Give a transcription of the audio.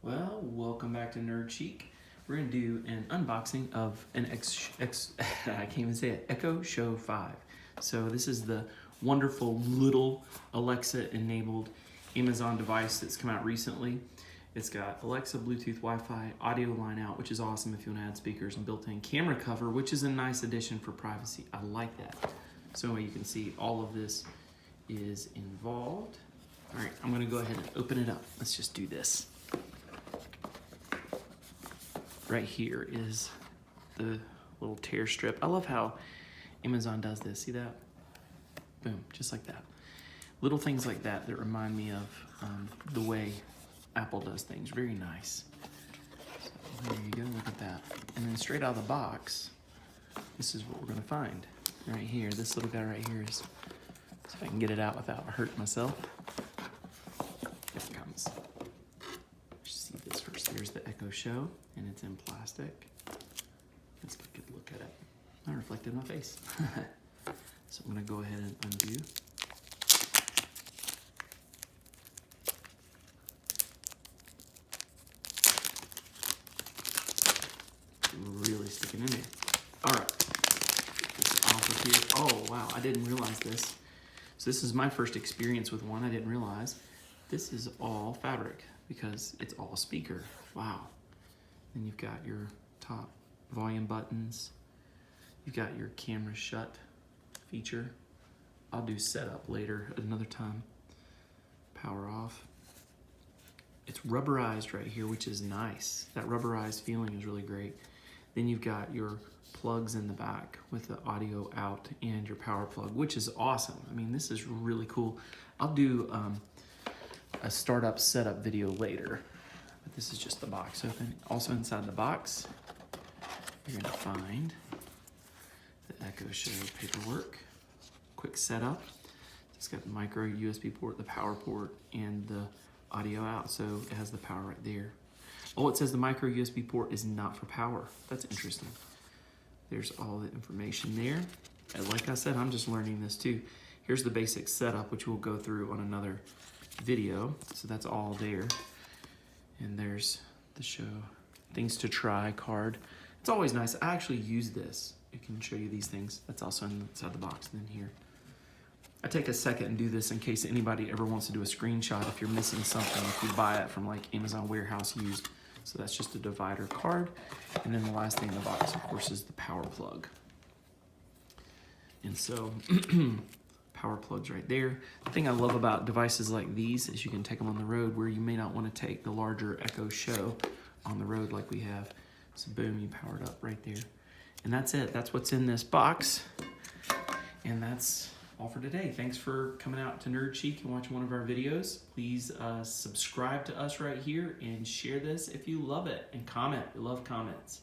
Well, welcome back to Nerd Chic. We're going to do an unboxing of an I can't even say it, Echo Show 5. So this is the wonderful little Alexa-enabled Amazon device that's come out recently. It's got Alexa, Bluetooth, Wi-Fi, audio line out, which is awesome if you want to add speakers, and built-in camera cover, which is a nice addition for privacy. I like that. So you can see all of this is involved. All right, I'm going to go ahead and open it up. Let's just do this. Right here is the little tear strip. I love how Amazon does this. See that? Boom, just like that. Little things like that that remind me of the way Apple does things. Very nice. So there you go, look at that. And then straight out of the box, this is what we're gonna find. Right here, this little guy right here is, see if I can get it out without hurting myself. Here it comes. See this first. Here's the Echo Show, and it's in plastic. Let's get a good look at it. I reflected my face. So I'm gonna go ahead and undo. Really sticking in there. All right, get this off of here. Oh wow, I didn't realize this. So this is my first experience with one. I didn't realize this is all fabric because it's all speaker. Wow. Then you've got your top volume buttons. You've got your camera shut feature. I'll do setup later at another time. Power off. It's rubberized right here, which is nice. That rubberized feeling is really great. Then you've got your plugs in the back with the audio out and your power plug, which is awesome. I mean, this is really cool. I'll do a startup setup video later, but this is just the box open. Also inside the box, you're gonna find the Echo Show paperwork, quick setup. It's got the micro USB port, the power port, and the audio out, so it has the power right there. Oh, it says the micro USB port is not for power. That's interesting. There's all the information there. And like I said, I'm just learning this too. Here's the basic setup, which we'll go through on another video. So that's all there. And there's the show things to try card. It's always nice. I actually use this. It can show you these things. That's also inside the box. And then here. I take a second and do this in case anybody ever wants to do a screenshot if you're missing something, if you buy it from like Amazon Warehouse used. So that's just a divider card. And then the last thing in the box, of course, is the power plug. And so, power plugs right there. The thing I love about devices like these is you can take them on the road where you may not want to take the larger Echo Show on the road like we have. So boom, you power it up right there. And that's it. That's what's in this box. And that's all for today. Thanks for coming out to Nerd Chic and watching one of our videos. Please subscribe to us right here and share this if you love it, and comment. We love comments.